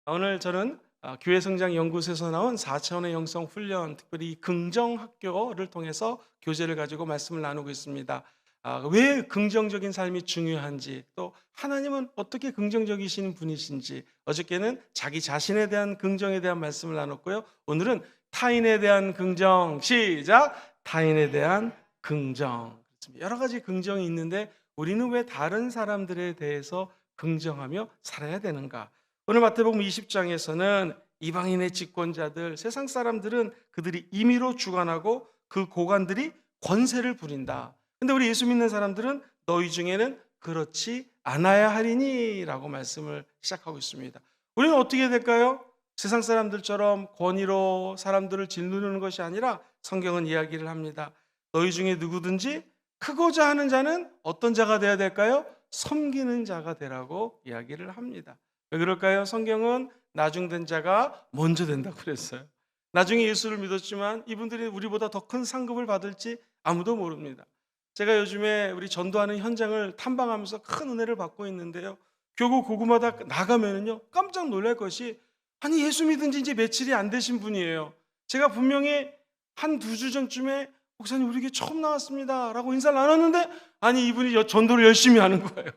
오늘 저는 교회 성장 연구소에서 나온 4차원의 영성 훈련, 특별히 긍정 학교를 통해서 교재를 가지고 말씀을 나누고 있습니다. 왜 긍정적인 삶이 중요한지, 또 하나님은 어떻게 긍정적이신 분이신지, 어저께는 자기 자신에 대한 긍정에 대한 말씀을 나눴고요. 오늘은 타인에 대한 긍정, 시작! 타인에 대한 긍정. 여러 가지 긍정이 있는데 우리는 왜 다른 사람들에 대해서 긍정하며 살아야 되는가? 오늘 마태복음 20장에서는 이방인의 집권자들, 세상 사람들은 그들이 임의로 주관하고 그 고관들이 권세를 부린다. 근데 우리 예수 믿는 사람들은 너희 중에는 그렇지 않아야 하리니 라고 말씀을 시작하고 있습니다. 우리는 어떻게 될까요? 세상 사람들처럼 권위로 사람들을 짓누르는 것이 아니라 성경은 이야기를 합니다. 너희 중에 누구든지 크고자 하는 자는 어떤 자가 되어야 될까요? 섬기는 자가 되라고 이야기를 합니다. 왜 그럴까요? 성경은 나중된 자가 먼저 된다고 그랬어요. 나중에 예수를 믿었지만 이분들이 우리보다 더 큰 상급을 받을지 아무도 모릅니다. 제가 요즘에 우리 전도하는 현장을 탐방하면서 큰 은혜를 받고 있는데요. 교구 고구마다 나가면은요, 깜짝 놀랄 것이, 아니 예수 믿은 지 이제 며칠이 안 되신 분이에요. 제가 분명히 한 두 주 전쯤에 목사님 우리 교회 처음 나왔습니다 라고 인사를 나눴는데, 아니 이분이 전도를 열심히 하는 거예요.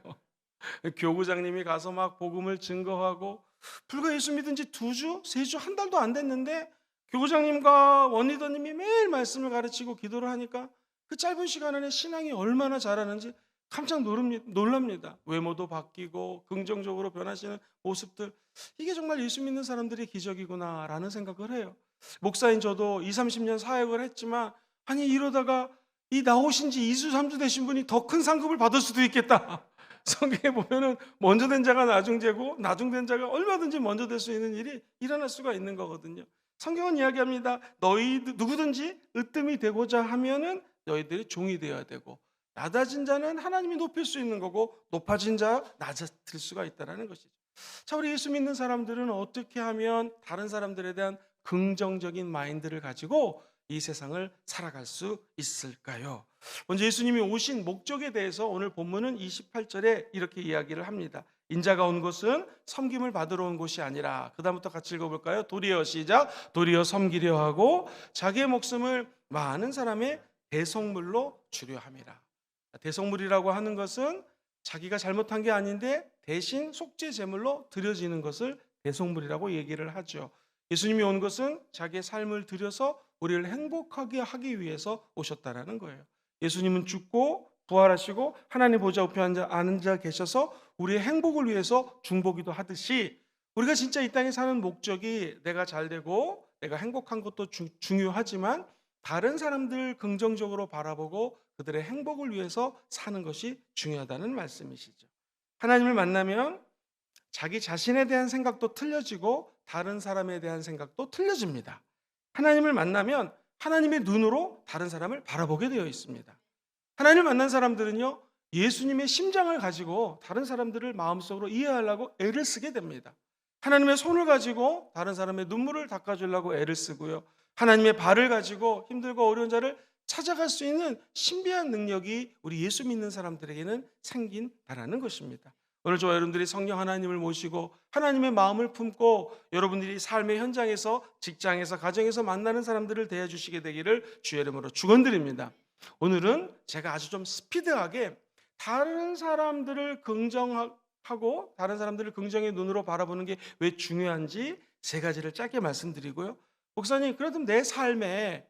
교구장님이 가서 막 복음을 증거하고, 불과 예수 믿은 지 두 주, 세 주, 한 달도 안 됐는데 교구장님과 원리더님이 매일 말씀을 가르치고 기도를 하니까 그 짧은 시간 안에 신앙이 얼마나 자라는지 깜짝 놀랍니다. 외모도 바뀌고 긍정적으로 변하시는 모습들, 이게 정말 예수 믿는 사람들의 기적이구나라는 생각을 해요. 목사인 저도 20, 30년 사역을 했지만, 아니 이러다가 이 나오신 지 2주, 3주 되신 분이 더 큰 상급을 받을 수도 있겠다. 성경에 보면은 먼저 된 자가 나중되고 나중된 자가 얼마든지 먼저 될 수 있는 일이 일어날 수가 있는 거거든요. 성경은 이야기합니다. 너희 누구든지 으뜸이 되고자 하면은 너희들이 종이 되어야 되고, 낮아진 자는 하나님이 높일 수 있는 거고 높아진 자 낮아질 수가 있다는 것이죠. 자, 우리 예수 믿는 사람들은 어떻게 하면 다른 사람들에 대한 긍정적인 마인드를 가지고 이 세상을 살아갈 수 있을까요? 먼저 예수님이 오신 목적에 대해서 오늘 본문은 28절에 이렇게 이야기를 합니다. 인자가 온 것은 섬김을 받으러 온 곳이 아니라, 그 다음부터 같이 읽어볼까요? 도리어, 시작! 도리어 섬기려 하고 자기의 목숨을 많은 사람의 대속물로 주려 함이라. 대속물이라고 하는 것은 자기가 잘못한 게 아닌데 대신 속죄 제물로 드려지는 것을 대속물이라고 얘기를 하죠. 예수님이 온 것은 자기의 삶을 들여서 우리를 행복하게 하기 위해서 오셨다라는 거예요. 예수님은 죽고 부활하시고 하나님 보좌 우편에 앉아 계셔서 우리의 행복을 위해서 중보기도 하듯이, 우리가 진짜 이 땅에 사는 목적이 내가 잘 되고 내가 행복한 것도 중요하지만 다른 사람들 긍정적으로 바라보고 그들의 행복을 위해서 사는 것이 중요하다는 말씀이시죠. 하나님을 만나면 자기 자신에 대한 생각도 틀려지고 다른 사람에 대한 생각도 틀려집니다. 하나님을 만나면 하나님의 눈으로 다른 사람을 바라보게 되어 있습니다. 하나님을 만난 사람들은요, 예수님의 심장을 가지고 다른 사람들을 마음속으로 이해하려고 애를 쓰게 됩니다. 하나님의 손을 가지고 다른 사람의 눈물을 닦아주려고 애를 쓰고요. 하나님의 발을 가지고 힘들고 어려운 자를 찾아갈 수 있는 신비한 능력이 우리 예수 믿는 사람들에게는 생긴다라는 것입니다. 오늘 저와 여러분들이 성령 하나님을 모시고 하나님의 마음을 품고 여러분들이 삶의 현장에서, 직장에서, 가정에서 만나는 사람들을 대해 주시게 되기를 주의 이름으로 축원드립니다. 오늘은 제가 아주 좀 스피드하게 다른 사람들을 긍정하고 다른 사람들을 긍정의 눈으로 바라보는 게 왜 중요한지 세 가지를 짧게 말씀드리고요. 목사님, 그래도 내 삶에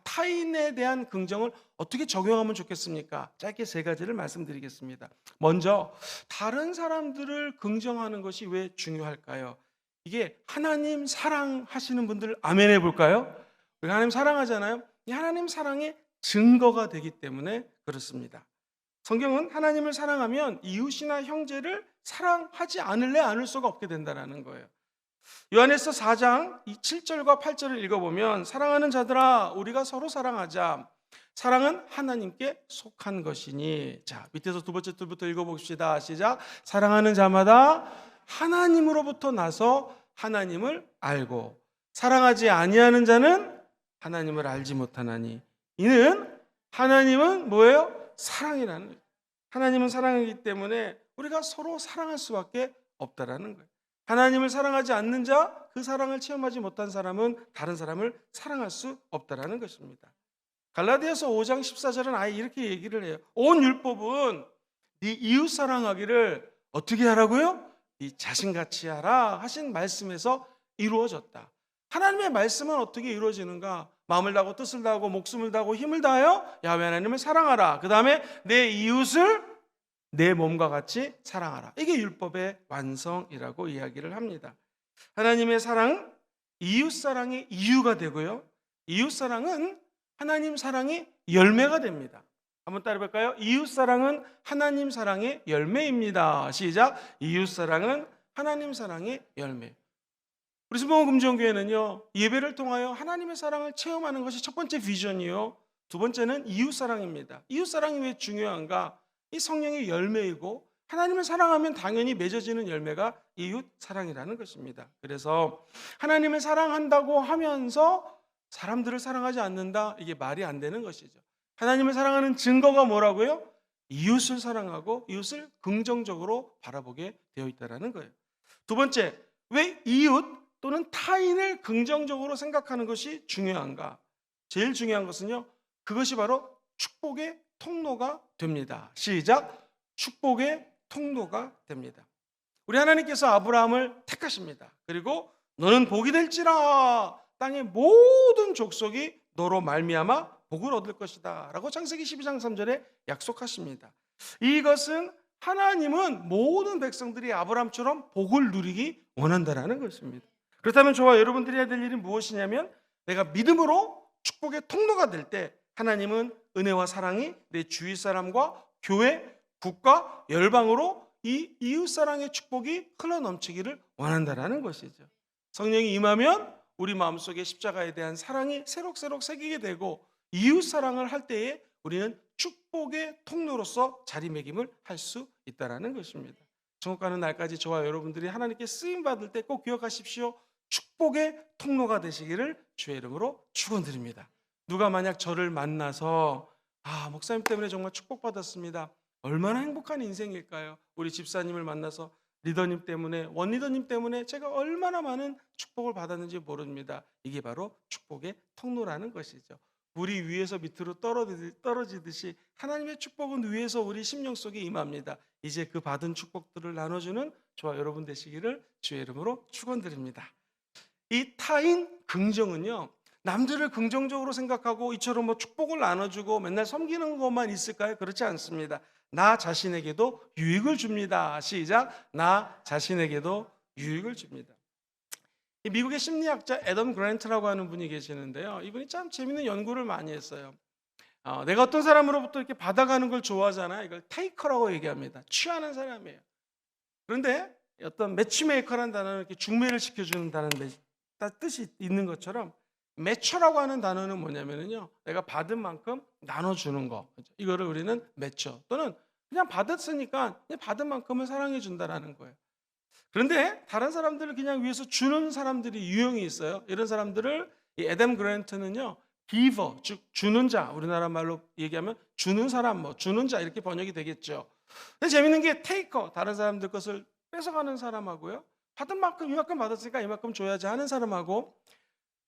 타인에 대한 긍정을 어떻게 적용하면 좋겠습니까? 짧게 세 가지를 말씀드리겠습니다. 먼저, 다른 사람들을 긍정하는 것이 왜 중요할까요? 이게 하나님 사랑하시는 분들 아멘 해볼까요? 우리 하나님 사랑하잖아요. 이 하나님 사랑의 증거가 되기 때문에 그렇습니다. 성경은 하나님을 사랑하면 이웃이나 형제를 사랑하지 않을 수가 없게 된다는 거예요. 요한에서 4장 7절과 8절을 읽어보면, 사랑하는 자들아 우리가 서로 사랑하자. 사랑은 하나님께 속한 것이니. 자, 밑에서 두 번째 줄부터 읽어봅시다. 시작. 사랑하는 자마다 하나님으로부터 나서 하나님을 알고, 사랑하지 아니하는 자는 하나님을 알지 못하나니. 이는 하나님은 뭐예요? 사랑이라는 거예요. 하나님은 사랑이기 때문에 우리가 서로 사랑할 수밖에 없다라는 거예요. 하나님을 사랑하지 않는 자, 그 사랑을 체험하지 못한 사람은 다른 사람을 사랑할 수 없다라는 것입니다. 갈라디아서 5장 14절은 아예 이렇게 얘기를 해요. 온 율법은 네 이웃 사랑하기를 어떻게 하라고요? 네 자신같이 하라 하신 말씀에서 이루어졌다. 하나님의 말씀은 어떻게 이루어지는가? 마음을 다하고 뜻을 다하고 목숨을 다하고 힘을 다하여 야훼 하나님을 사랑하라. 그 다음에 내 이웃을 내 몸과 같이 사랑하라. 이게 율법의 완성이라고 이야기를 합니다. 하나님의 사랑, 이웃 사랑의 이유가 되고요. 이웃 사랑은 하나님 사랑의 열매가 됩니다. 한번 따라해볼까요? 이웃 사랑은 하나님 사랑의 열매입니다. 시작. 이웃 사랑은 하나님 사랑의 열매. 우리 수봉금정교회는요, 예배를 통하여 하나님의 사랑을 체험하는 것이 첫 번째 비전이요, 두 번째는 이웃 사랑입니다. 이웃 사랑이 왜 중요한가? 이 성령의 열매이고 하나님을 사랑하면 당연히 맺어지는 열매가 이웃 사랑이라는 것입니다. 그래서 하나님을 사랑한다고 하면서 사람들을 사랑하지 않는다, 이게 말이 안 되는 것이죠. 하나님을 사랑하는 증거가 뭐라고요? 이웃을 사랑하고 이웃을 긍정적으로 바라보게 되어 있다는 거예요. 두 번째, 왜 이웃 또는 타인을 긍정적으로 생각하는 것이 중요한가? 제일 중요한 것은요, 그것이 바로 축복의 통로가 됩니다. 시작. 축복의 통로가 됩니다. 우리 하나님께서 아브라함을 택하십니다. 그리고 너는 복이 될지라, 땅의 모든 족속이 너로 말미암아 복을 얻을 것이다 라고 창세기 12장 3절에 약속하십니다. 이것은 하나님은 모든 백성들이 아브라함처럼 복을 누리기 원한다는 것입니다. 그렇다면 저와 여러분들이 해야 될 일이 무엇이냐면, 내가 믿음으로 축복의 통로가 될 때 하나님은 은혜와 사랑이 내 주위 사람과 교회, 국가, 열방으로 이 이웃사랑의 축복이 흘러넘치기를 원한다는 것이죠. 성령이 임하면 우리 마음속에 십자가에 대한 사랑이 새록새록 새기게 되고, 이웃사랑을 할 때에 우리는 축복의 통로로서 자리매김을 할 수 있다는 것입니다. 천국 가는 날까지 저와 여러분들이 하나님께 쓰임받을 때 꼭 기억하십시오. 축복의 통로가 되시기를 주의 이름으로 축원드립니다. 누가 만약 저를 만나서 목사님 때문에 정말 축복받았습니다, 얼마나 행복한 인생일까요? 우리 집사님을 만나서 리더님 때문에, 원리더님 때문에 제가 얼마나 많은 축복을 받았는지 모릅니다. 이게 바로 축복의 통로라는 것이죠. 물이 위에서 밑으로 떨어지듯이 하나님의 축복은 위에서 우리 심령 속에 임합니다. 이제 그 받은 축복들을 나눠주는 저와 여러분 되시기를 주의 이름으로 축원드립니다. 이 타인 긍정은요, 남들을 긍정적으로 생각하고 이처럼 축복을 나눠주고 맨날 섬기는 것만 있을까요? 그렇지 않습니다. 나 자신에게도 유익을 줍니다. 시작. 나 자신에게도 유익을 줍니다. 미국의 심리학자 애덤 그랜트라고 하는 분이 계시는데요, 이분이 참 재밌는 연구를 많이 했어요. 내가 어떤 사람으로부터 이렇게 받아가는 걸 좋아하잖아요. 이걸 테이커라고 얘기합니다. 취하는 사람이에요. 그런데 어떤 매치메이커라는 단어는 이렇게 중매를 시켜주는 뜻이 있는 것처럼, 매처라고 하는 단어는 뭐냐면요, 내가 받은 만큼 나눠주는 거, 이거를 우리는 매처, 또는 그냥 받았으니까 그냥 받은 만큼을 사랑해 준다라는 거예요. 그런데 다른 사람들을 그냥 위해서 주는 사람들이 유형이 있어요. 이런 사람들을 이 애덤 그랜트는요, giver, 즉 주는 자, 우리나라 말로 얘기하면 주는 사람, 주는 자 이렇게 번역이 되겠죠. 근데 재밌는 게 taker, 다른 사람들 것을 뺏어가는 사람하고요, 받은 만큼 이만큼 받았으니까 이만큼 줘야지 하는 사람하고,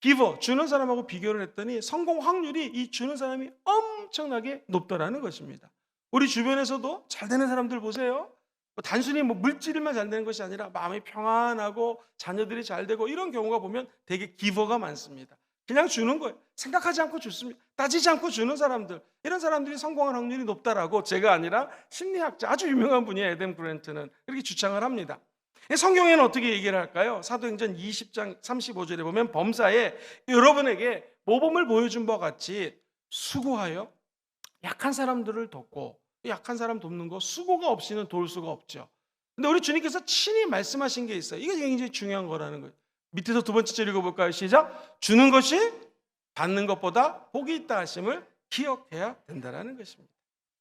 giver, 주는 사람하고 비교를 했더니 성공 확률이 이 주는 사람이 엄청나게 높다라는 것입니다. 우리 주변에서도 잘 되는 사람들 보세요. 단순히 물질만 잘 되는 것이 아니라 마음이 평안하고 자녀들이 잘 되고, 이런 경우가 보면 되게 기버가 많습니다. 그냥 주는 거예요. 생각하지 않고 줬습니다. 따지지 않고 주는 사람들, 이런 사람들이 성공할 확률이 높다라고, 제가 아니라 심리학자 아주 유명한 분이에요. 애덤 그랜트는 이렇게 주장을 합니다. 성경에는 어떻게 얘기를 할까요? 사도행전 20장 35절에 보면, 범사에 여러분에게 모범을 보여준 바와 같이 수고하여 약한 사람들을 돕고, 약한 사람 돕는 거 수고가 없이는 도울 수가 없죠. 근데 우리 주님께서 친히 말씀하신 게 있어요. 이게 굉장히 중요한 거라는 거예요. 밑에서 두 번째 절 읽어볼까요? 시작. 주는 것이 받는 것보다 복이 있다 하심을 기억해야 된다는 것입니다.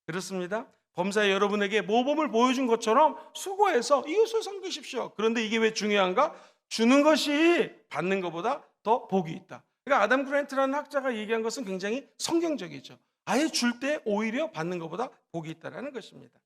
그렇습니다. 범사에 여러분에게 모범을 보여준 것처럼 수고해서 이웃을 섬기십시오. 그런데 이게 왜 중요한가? 주는 것이 받는 것보다 더 복이 있다. 그러니까 아담 그랜트라는 학자가 얘기한 것은 굉장히 성경적이죠. 아예 줄 때 오히려 받는 것보다 복이 있다는 것입니다.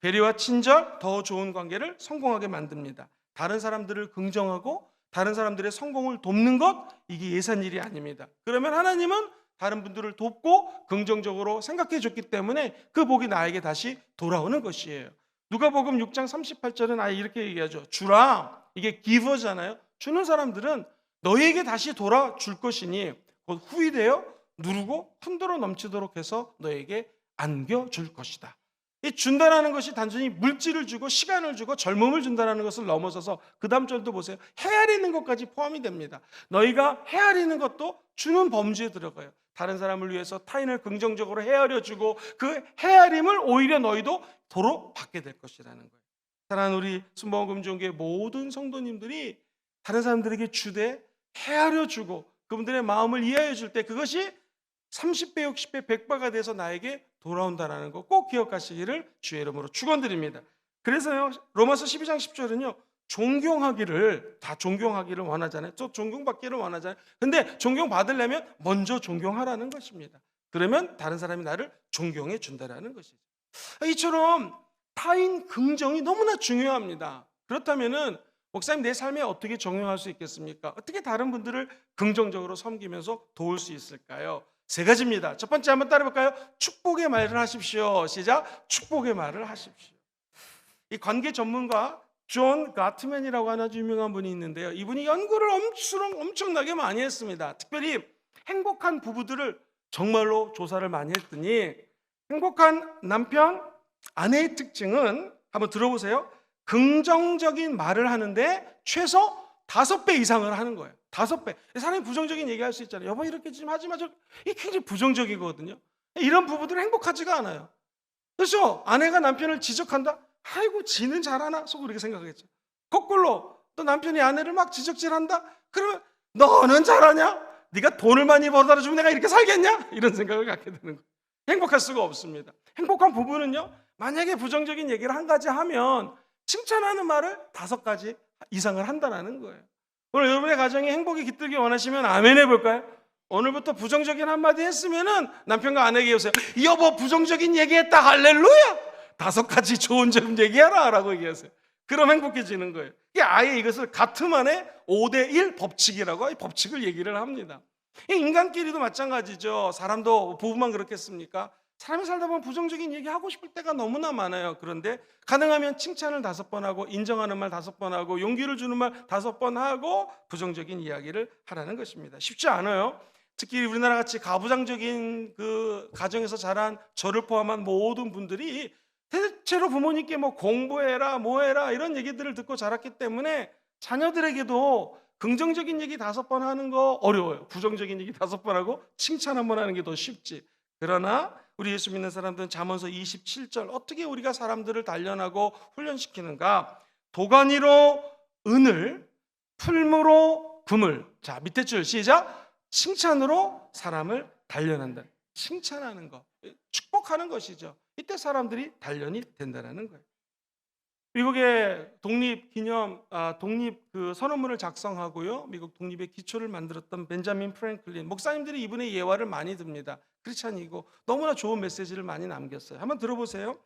배려와 친절, 더 좋은 관계를 성공하게 만듭니다. 다른 사람들을 긍정하고 다른 사람들의 성공을 돕는 것, 이게 예산 일이 아닙니다. 그러면 하나님은 다른 분들을 돕고 긍정적으로 생각해 줬기 때문에 그 복이 나에게 다시 돌아오는 것이에요. 누가복음 6장 38절은 아예 이렇게 얘기하죠. 주라, 이게 기버잖아요. 주는 사람들은 너희에게 다시 돌아줄 것이니 곧 후히되어 누르고 흔들어 넘치도록 해서 너에게 안겨줄 것이다. 이 준다라는 것이 단순히 물질을 주고 시간을 주고 젊음을 준다라는 것을 넘어서서 그 다음 절도 보세요. 헤아리는 것까지 포함이 됩니다. 너희가 헤아리는 것도 주는 범주에 들어가요. 다른 사람을 위해서 타인을 긍정적으로 헤아려주고 그 헤아림을 오히려 너희도 도로 받게 될 것이라는 거예요. 사랑하는 우리 순복음 금종교회 모든 성도님들이 다른 사람들에게 주되 헤아려주고 그분들의 마음을 이해해 줄 때 그것이 30배, 60배, 100배가 돼서 나에게 돌아온다는 거 꼭 기억하시기를 주의 이름으로 축원드립니다. 그래서요, 로마서 12장 10절은요, 다 존경하기를 원하잖아요. 또 존경받기를 원하잖아요. 근데 존경받으려면 먼저 존경하라는 것입니다. 그러면 다른 사람이 나를 존경해 준다라는 것이죠. 이처럼 타인 긍정이 너무나 중요합니다. 그렇다면은 목사님, 내 삶에 어떻게 적용할 수 있겠습니까? 어떻게 다른 분들을 긍정적으로 섬기면서 도울 수 있을까요? 세 가지입니다. 첫 번째 한번 따라볼까요? 축복의 말을 하십시오. 시작. 축복의 말을 하십시오. 이 관계 전문가 존 가트맨이라고 하는 아주 유명한 분이 있는데요. 이분이 연구를 엄청나게 많이 했습니다. 특별히 행복한 부부들을 정말로 조사를 많이 했더니 행복한 남편, 아내의 특징은 한번 들어보세요. 긍정적인 말을 하는데 최소 5배 이상을 하는 거예요. 5배. 사람이 부정적인 얘기할 수 있잖아요. 여보, 이렇게 좀 하지 마. 이게 굉장히 부정적이거든요. 이런 부부들은 행복하지가 않아요. 그렇죠? 아내가 남편을 지적한다? 아이고, 지는 잘하나? 속으로 이렇게 생각하겠죠. 거꾸로 또 남편이 아내를 막 지적질한다? 그러면 너는 잘하냐? 네가 돈을 많이 벌어다 주면 내가 이렇게 살겠냐? 이런 생각을 갖게 되는 거예요. 행복할 수가 없습니다. 행복한 부부는요, 만약에 부정적인 얘기를 한 가지 하면 칭찬하는 말을 5가지 이상을 한다는 거예요. 오늘 여러분의 가정에 행복이 깃들기 원하시면 아멘 해볼까요? 오늘부터 부정적인 한마디 했으면은 남편과 아내에게 오세요. 여보, 부정적인 얘기했다. 할렐루야. 5가지 좋은 점 얘기하라 라고 얘기하세요. 그럼 행복해지는 거예요. 아예 이것을 가트만의 5대1 법칙이라고 법칙을 얘기를 합니다. 인간끼리도 마찬가지죠. 사람도 부부만 그렇겠습니까? 사람이 살다 보면 부정적인 얘기 하고 싶을 때가 너무나 많아요. 그런데 가능하면 칭찬을 5번 하고 인정하는 말 5번 하고 용기를 주는 말 5번 하고 부정적인 이야기를 하라는 것입니다. 쉽지 않아요. 특히 우리나라 같이 가부장적인 그 가정에서 자란 저를 포함한 모든 분들이 대체로 부모님께 뭐 공부해라 뭐해라 이런 얘기들을 듣고 자랐기 때문에 자녀들에게도 긍정적인 얘기 5번 하는 거 어려워요. 부정적인 얘기 5번 하고 칭찬 1번 하는 게 더 쉽지. 그러나 우리 예수 믿는 사람들은 잠언서 27절 어떻게 우리가 사람들을 단련하고 훈련시키는가? 도가니로 은을, 풀무로 금을. 자, 밑에 줄 시작. 칭찬으로 사람을 단련한다. 칭찬하는 거, 축복하는 것이죠. 이때 사람들이 단련이 된다는 거예요. 미국의 독립 그 선언문을 작성하고요, 미국 독립의 기초를 만들었던 벤자민 프랭클린 목사님들이 이분의 예화를 많이 듭니다. 크리스찬이고 너무나 좋은 메시지를 많이 남겼어요. 한번 들어보세요.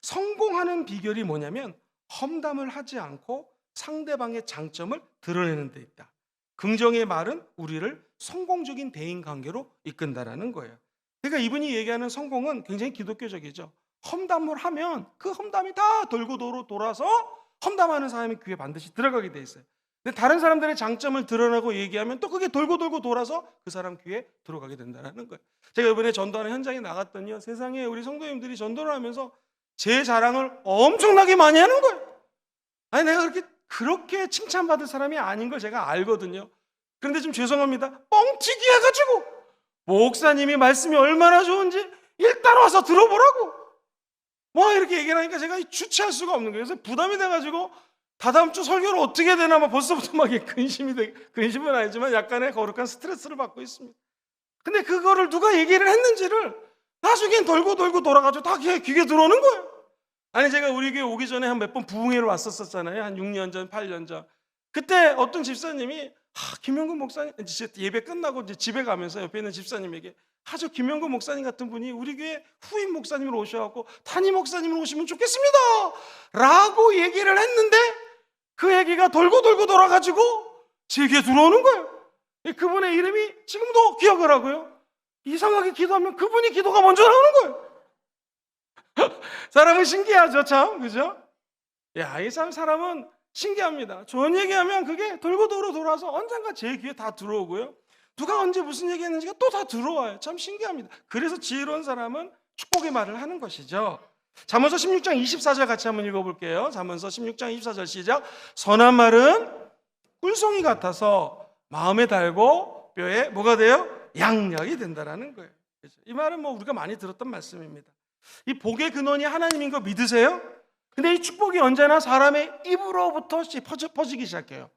성공하는 비결이 뭐냐면 험담을 하지 않고 상대방의 장점을 드러내는 데 있다. 긍정의 말은 우리를 성공적인 대인관계로 이끈다라는 거예요. 그러니까 이분이 얘기하는 성공은 굉장히 기독교적이죠. 험담을 하면 그 험담이 다 돌고 돌아서 험담하는 사람의 귀에 반드시 들어가게 돼 있어요. 근데 다른 사람들의 장점을 드러내고 얘기하면 또 그게 돌고 돌아서 그 사람 귀에 들어가게 된다는 거예요. 제가 이번에 전도하는 현장에 나갔더니요, 세상에 우리 성도님들이 전도를 하면서 제 자랑을 엄청나게 많이 하는 거예요. 아니, 내가 그렇게 칭찬받을 사람이 아닌 걸 제가 알거든요. 그런데 좀 죄송합니다. 뻥튀기 해가지고 목사님이 말씀이 얼마나 좋은지 일단 와서 들어보라고 뭐 이렇게 얘기를 하니까 제가 주체할 수가 없는 거예요. 그래서 부담이 돼가지고 다다음 주 설교를 어떻게 되나 막 벌써부터 막 근심은 아니지만 약간의 거룩한 스트레스를 받고 있습니다. 근데 그거를 누가 얘기를 했는지를 나중엔 돌고 돌아가지고 다 귀에 들어오는 거예요. 아니, 제가 우리 교회 오기 전에 한 몇 번 부흥회를 왔었잖아요. 한 6년 전, 8년 전. 그때 어떤 집사님이 김영근 목사님, 예배 끝나고 이제 집에 가면서 옆에 있는 집사님에게 저 김영근 목사님 같은 분이 우리 교회 후임 목사님으로 오셔갖고 담임 목사님으로 오시면 좋겠습니다 라고 얘기를 했는데 그 얘기가 돌고 돌고 돌아가지고 제 귀에 들어오는 거예요. 그분의 이름이 지금도 기억을 하고요. 이상하게 기도하면 그분이 기도가 먼저 나오는 거예요. 사람은 신기하죠, 참, 그죠? 야, 이 사람은 신기합니다. 좋은 얘기하면 그게 돌고 돌아서 언젠가 제 귀에 다 들어오고요. 누가 언제 무슨 얘기했는지가 또 다 들어와요. 참 신기합니다. 그래서 지혜로운 사람은 축복의 말을 하는 것이죠. 잠언서 16장 24절 같이 한번 읽어볼게요. 잠언서 16장 24절 시작. 선한 말은 꿀송이 같아서 마음에 달고 뼈에 뭐가 돼요? 양약이 된다라는 거예요. 그렇죠? 이 말은 뭐 우리가 많이 들었던 말씀입니다. 이 복의 근원이 하나님인 거 믿으세요? 근데 이 축복이 언제나 사람의 입으로부터 퍼지기 시작해요.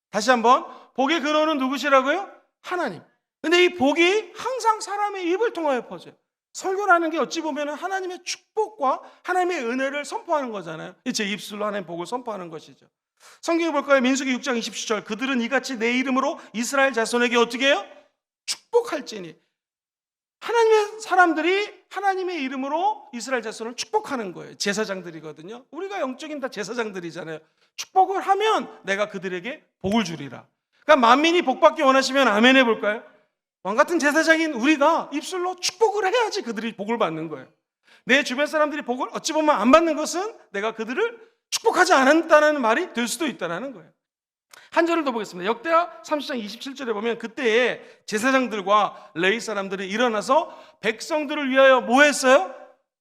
다시 한번, 복의 근원은 누구시라고요? 하나님. 근데 이 복이 항상 사람의 입을 통하여 퍼져요. 설교라는 게 어찌 보면 하나님의 축복과 하나님의 은혜를 선포하는 거잖아요. 제 입술로 하나님의 복을 선포하는 것이죠. 성경에 볼까요? 민수기 6장 27절. 그들은 이같이 내 이름으로 이스라엘 자손에게 어떻게 해요? 축복할지니. 하나님의 사람들이 하나님의 이름으로 이스라엘 자손을 축복하는 거예요. 제사장들이거든요. 우리가 영적인 다 제사장들이잖아요. 축복을 하면 내가 그들에게 복을 주리라. 그러니까 만민이 복받기 원하시면 아멘 해볼까요? 왕같은 제사장인 우리가 입술로 축복을 해야지 그들이 복을 받는 거예요. 내 주변 사람들이 복을 어찌 보면 안 받는 것은 내가 그들을 축복하지 않았다는 말이 될 수도 있다는 거예요. 한 절을 더 보겠습니다. 역대하 30장 27절에 보면 그때에 제사장들과 레위 사람들이 일어나서 백성들을 위하여 뭐 했어요?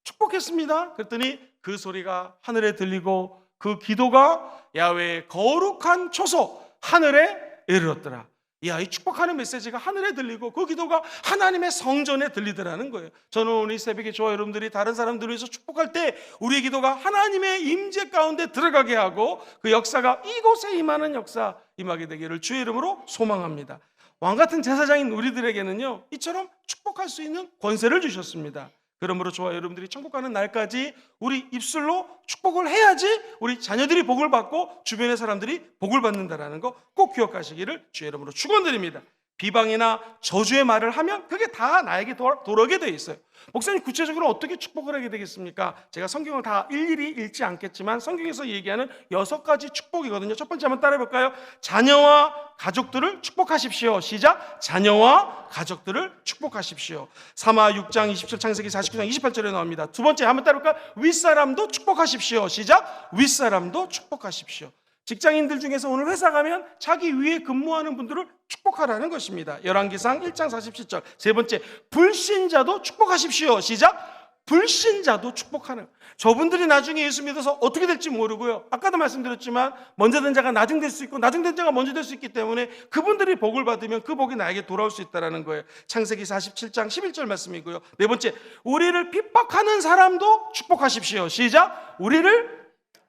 축복했습니다. 그랬더니 그 소리가 하늘에 들리고 그 기도가 야훼의 거룩한 초소 하늘에 이르렀더라. 이야, 이 축복하는 메시지가 하늘에 들리고 그 기도가 하나님의 성전에 들리더라는 거예요. 저는 오늘 이 새벽에 저와 여러분들이 다른 사람들을 위해서 축복할 때 우리의 기도가 하나님의 임재 가운데 들어가게 하고 그 역사가 이곳에 임하는 역사 임하게 되기를 주의 이름으로 소망합니다. 왕같은 제사장인 우리들에게는요, 이처럼 축복할 수 있는 권세를 주셨습니다. 그러므로 저와 여러분들이 천국 가는 날까지 우리 입술로 축복을 해야지 우리 자녀들이 복을 받고 주변의 사람들이 복을 받는다는 거 꼭 기억하시기를 주의 이름으로 축원드립니다. 비방이나 저주의 말을 하면 그게 다 나에게 돌아오게 돼 있어요. 목사님, 구체적으로 어떻게 축복을 하게 되겠습니까? 제가 성경을 다 일일이 읽지 않겠지만 성경에서 얘기하는 6가지 축복이거든요. 첫 번째 한번 따라해 볼까요? 자녀와 가족들을 축복하십시오. 시작. 자녀와 가족들을 축복하십시오. 사마 6장 27, 창세기 49장 28절에 나옵니다. 두 번째 한번 따라해 볼까요? 윗사람도 축복하십시오. 시작. 윗사람도 축복하십시오. 직장인들 중에서 오늘 회사 가면 자기 위에 근무하는 분들을 축복하라는 것입니다. 열왕기상 1장 47절. 세 번째, 불신자도 축복하십시오. 시작. 불신자도 축복하는. 저분들이 나중에 예수 믿어서 어떻게 될지 모르고요. 아까도 말씀드렸지만 먼저 된 자가 나중 될 수 있고 나중 된 자가 먼저 될 수 있기 때문에 그분들이 복을 받으면 그 복이 나에게 돌아올 수 있다는 거예요. 창세기 47장 11절 말씀이고요. 네 번째, 우리를 핍박하는 사람도 축복하십시오. 시작. 우리를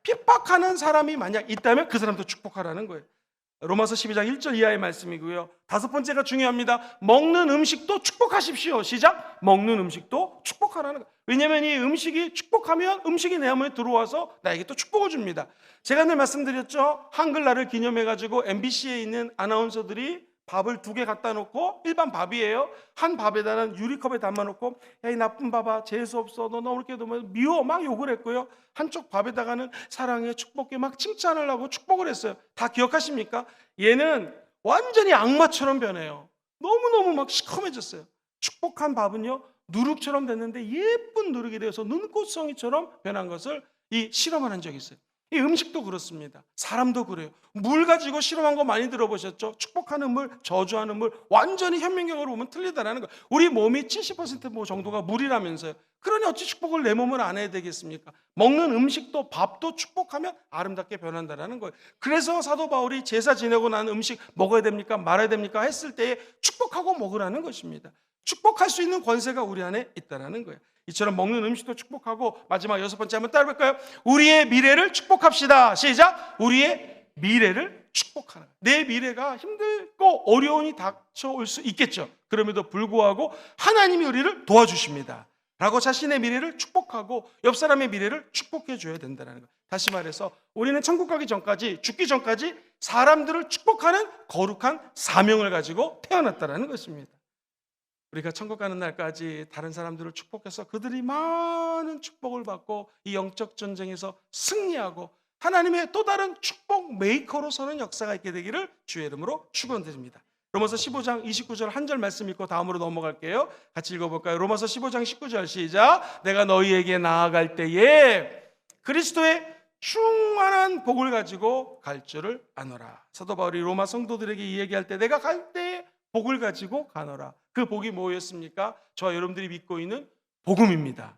핍박하는 사람이 만약 있다면 그 사람도 축복하라는 거예요. 로마서 12장 1절 이하의 말씀이고요. 다섯 번째가 중요합니다. 먹는 음식도 축복하십시오. 시작. 먹는 음식도 축복하라는 거예요. 왜냐하면 이 음식이 축복하면 음식이 내 몸에 들어와서 나에게 또 축복을 줍니다. 제가 늘 말씀드렸죠. 한글날을 기념해가지고 MBC에 있는 아나운서들이 밥을 2개 갖다 놓고, 일반 밥이에요. 한 밥에다는 유리컵에 담아놓고, 야, 이 나쁜 밥아, 재수없어, 너 너무 이렇게 너무 미워, 막 욕을 했고요. 한쪽 밥에다가는 사랑해, 축복해, 막 칭찬을 하고 축복을 했어요. 다 기억하십니까? 얘는 완전히 악마처럼 변해요. 너무너무 막 시커매졌어요. 축복한 밥은요, 누룩처럼 됐는데 예쁜 누룩이 되어서 눈꽃송이처럼 변한 것을 실험을 한 적이 있어요. 이 음식도 그렇습니다. 사람도 그래요. 물 가지고 실험한 거 많이 들어보셨죠? 축복하는 물, 저주하는 물, 완전히 현명경으로 보면 틀리다라는 거. 우리 몸이 70% 정도가 물이라면서요. 그러니 어찌 축복을 내 몸을 안 해야 되겠습니까? 먹는 음식도 밥도 축복하면 아름답게 변한다라는 거예요. 그래서 사도 바울이 제사 지내고 난 음식 먹어야 됩니까? 말아야 됩니까? 했을 때에 축복하고 먹으라는 것입니다. 축복할 수 있는 권세가 우리 안에 있다라는 거예요. 이처럼 먹는 음식도 축복하고, 마지막 6번째 한번 따라볼까요? 우리의 미래를 축복합시다. 시작. 우리의 미래를 축복하는. 내 미래가 힘들고 어려움이 닥쳐올 수 있겠죠. 그럼에도 불구하고 하나님이 우리를 도와주십니다 라고 자신의 미래를 축복하고 옆 사람의 미래를 축복해 줘야 된다는 것. 다시 말해서 우리는 천국 가기 전까지, 죽기 전까지 사람들을 축복하는 거룩한 사명을 가지고 태어났다는 것입니다. 우리가 천국 가는 날까지 다른 사람들을 축복해서 그들이 많은 축복을 받고 이 영적 전쟁에서 승리하고 하나님의 또 다른 축복 메이커로 서는 역사가 있게 되기를 주의 이름으로 축원드립니다. 로마서 15장 29절 한 절 말씀 읽고 다음으로 넘어갈게요. 같이 읽어볼까요? 로마서 15장 19절 시작. 내가 너희에게 나아갈 때에 그리스도의 충만한 복을 가지고 갈 줄을 아노라. 사도 바울이 로마 성도들에게 이 얘기할 때 내가 갈 때에 복을 가지고 가노라. 그 복이 뭐였습니까? 저와 여러분들이 믿고 있는 복음입니다.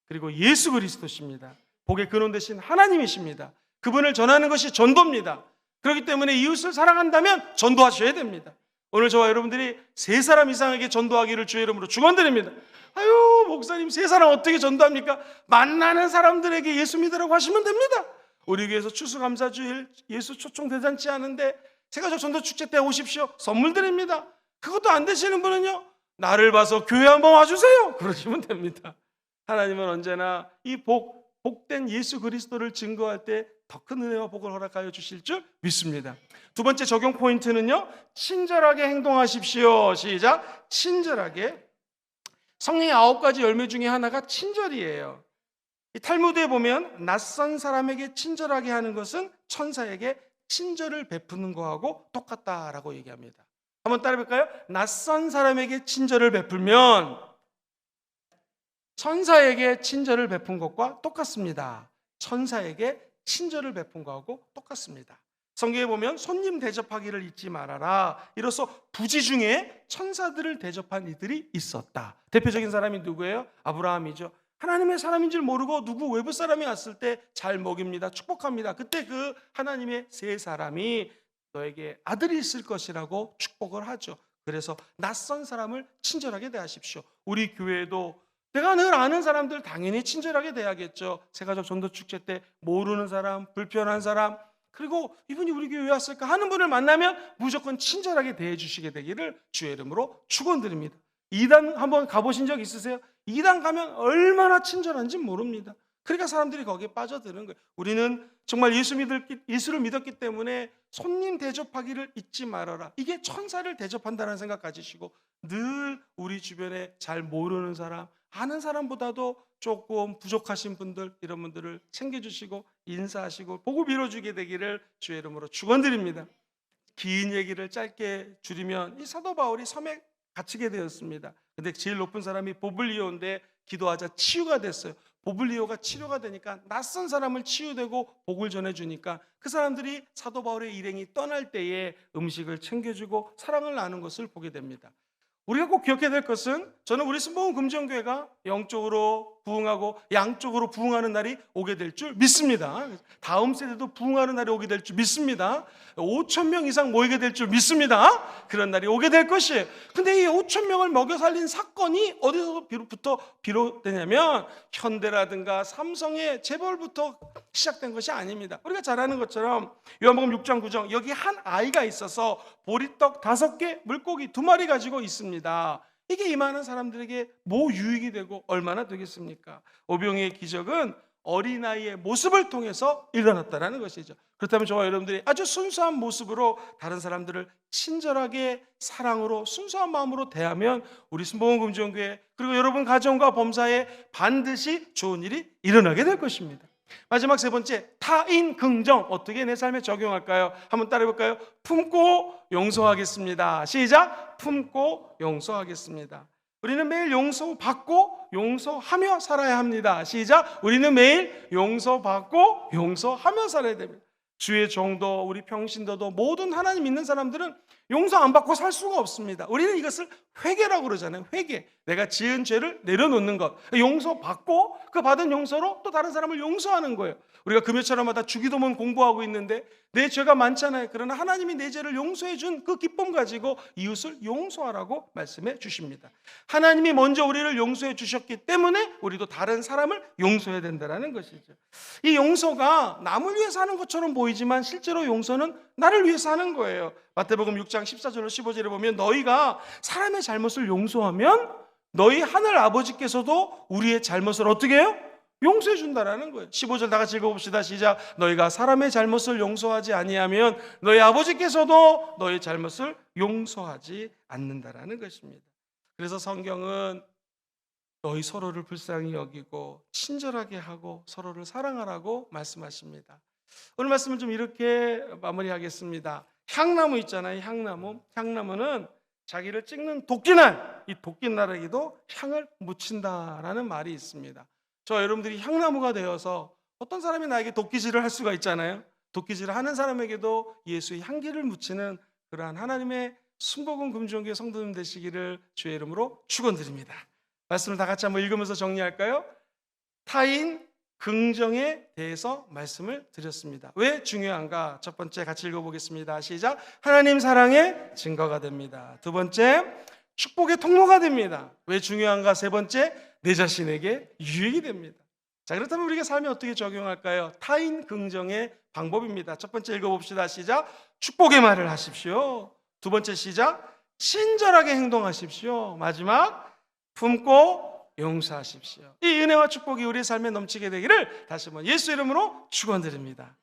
그리고 예수 그리스도십니다. 복의 근원 되신 하나님이십니다. 그분을 전하는 것이 전도입니다. 그렇기 때문에 이웃을 사랑한다면 전도하셔야 됩니다. 오늘 저와 여러분들이 3사람 이상에게 전도하기를 주의 이름으로 축원드립니다. 아유, 목사님 3사람 어떻게 전도합니까? 만나는 사람들에게 예수 믿으라고 하시면 됩니다. 우리 교회에서 추수감사주일 예수 초청 대잔치 하는데 세가족 전도 축제 때 오십시오. 선물 드립니다. 그것도 안 되시는 분은요, 나를 봐서 교회 한번 와주세요. 그러시면 됩니다. 하나님은 언제나 이 복된 예수 그리스도를 증거할 때 더 큰 은혜와 복을 허락하여 주실 줄 믿습니다. 두 번째 적용 포인트는요, 친절하게 행동하십시오. 시작. 친절하게. 성령의 9가지 열매 중에 하나가 친절이에요. 이 탈무드에 보면 낯선 사람에게 친절하게 하는 것은 천사에게 친절을 베푸는 거하고 똑같다라고 얘기합니다. 한번 따라해볼까요? 낯선 사람에게 친절을 베풀면 천사에게 친절을 베푼 것과 똑같습니다. 천사에게 친절을 베푼 것하고 똑같습니다. 성경에 보면 손님 대접하기를 잊지 말아라. 이로써 부지 중에 천사들을 대접한 이들이 있었다. 대표적인 사람이 누구예요? 아브라함이죠. 하나님의 사람인 줄 모르고 누구 외부 사람이 왔을 때 잘 먹입니다. 축복합니다. 그때 그 하나님의 3사람이 너에게 아들이 있을 것이라고 축복을 하죠. 그래서 낯선 사람을 친절하게 대하십시오. 우리 교회도 내가 늘 아는 사람들 당연히 친절하게 대하겠죠. 세가족 전도축제 때 모르는 사람, 불편한 사람, 그리고 이분이 우리 교회에 왔을까 하는 분을 만나면 무조건 친절하게 대해 주시게 되기를 주의 이름으로 축원드립니다. 2단 한번 가보신 적 있으세요? 2단 가면 얼마나 친절한지 모릅니다. 그러니까 사람들이 거기에 빠져드는 거예요. 우리는 정말 예수를 믿었기 때문에 손님 대접하기를 잊지 말아라. 이게 천사를 대접한다는 생각 가지시고 늘 우리 주변에 잘 모르는 사람, 아는 사람보다도 조금 부족하신 분들, 이런 분들을 챙겨주시고 인사하시고 복을 빌어주게 되기를 주의 이름으로 축원드립니다. 긴 얘기를 짧게 줄이면 이 사도 바울이 섬에 갇히게 되었습니다. 근데 제일 높은 사람이 보블리오인데 기도하자 치유가 됐어요. 보블리오가 치료가 되니까 낯선 사람을 치유되고 복을 전해주니까 그 사람들이 사도 바울의 일행이 떠날 때에 음식을 챙겨주고 사랑을 나눈 것을 보게 됩니다. 우리가 꼭 기억해야 될 것은 저는 우리 순복음 금정교회가 영적으로 부흥하고 양쪽으로 부흥하는 날이 오게 될 줄 믿습니다. 다음 세대도 부흥하는 날이 오게 될 줄 믿습니다. 5,000명 이상 모이게 될 줄 믿습니다. 그런 날이 오게 될 것이에요. 근데 이 5,000명을 먹여 살린 사건이 어디서부터 비롯되냐면 현대라든가 삼성의 재벌부터 시작된 것이 아닙니다. 우리가 잘 아는 것처럼 요한복음 6장 9절 여기 한 아이가 있어서 보리떡 5개, 물고기 2마리 가지고 있습니다. 이게 이 많은 사람들에게 뭐 유익이 되고 얼마나 되겠습니까? 오병이의 기적은 어린아이의 모습을 통해서 일어났다는 것이죠. 그렇다면 저와 여러분들이 아주 순수한 모습으로 다른 사람들을 친절하게 사랑으로 순수한 마음으로 대하면 우리 순복음 금정교회 그리고 여러분 가정과 범사에 반드시 좋은 일이 일어나게 될 것입니다. 마지막 3번째, 타인 긍정 어떻게 내 삶에 적용할까요? 한번 따라해볼까요? 품고 용서하겠습니다. 시작! 품고 용서하겠습니다. 우리는 매일 용서받고 용서하며 살아야 합니다. 시작! 우리는 매일 용서받고 용서하며 살아야 됩니다. 주의 종도 우리 평신도도 모든 하나님 믿는 사람들은 용서 안 받고 살 수가 없습니다. 우리는 이것을 회개라고 그러잖아요. 회개. 내가 지은 죄를 내려놓는 것. 용서받고 그 받은 용서로 또 다른 사람을 용서하는 거예요. 우리가 금요철마다 주기도문 공부하고 있는데 내 죄가 많잖아요. 그러나 하나님이 내 죄를 용서해 준 그 기쁨 가지고 이웃을 용서하라고 말씀해 주십니다. 하나님이 먼저 우리를 용서해 주셨기 때문에 우리도 다른 사람을 용서해야 된다는 것이죠. 이 용서가 남을 위해서 하는 것처럼 보이지만 실제로 용서는 나를 위해서 하는 거예요. 마태복음 6장 14절로 15절에 보면 너희가 사람의 잘못을 용서하면 너희 하늘 아버지께서도 우리의 잘못을 어떻게 해요? 용서해 준다라는 거예요. 15절 다 같이 읽어봅시다. 시작. 너희가 사람의 잘못을 용서하지 아니하면 너희 아버지께서도 너희 잘못을 용서하지 않는다라는 것입니다. 그래서 성경은 너희 서로를 불쌍히 여기고 친절하게 하고 서로를 사랑하라고 말씀하십니다. 오늘 말씀은 좀 이렇게 마무리하겠습니다. 향나무 있잖아요. 향나무. 향나무는 자기를 찍는 도끼날, 이 도끼날에게도 향을 묻힌다라는 말이 있습니다. 저 여러분들이 향나무가 되어서 어떤 사람이 나에게 도끼질을 할 수가 있잖아요. 도끼질을 하는 사람에게도 예수의 향기를 묻히는 그러한 하나님의 순복음 금종교회 성도님 되시기를 주의 이름으로 축원드립니다. 말씀을 다 같이 한번 읽으면서 정리할까요? 타인 긍정에 대해서 말씀을 드렸습니다. 왜 중요한가? 첫 번째 같이 읽어보겠습니다. 시작. 하나님 사랑의 증거가 됩니다. 두 번째, 축복의 통로가 됩니다. 왜 중요한가? 세 번째, 내 자신에게 유익이 됩니다. 자, 그렇다면 우리가 삶에 어떻게 적용할까요? 타인 긍정의 방법입니다. 첫 번째 읽어봅시다. 시작. 축복의 말을 하십시오. 두 번째 시작. 친절하게 행동하십시오. 마지막, 품고 용서하십시오. 이 은혜와 축복이 우리의 삶에 넘치게 되기를 다시 한번 예수 이름으로 축원드립니다.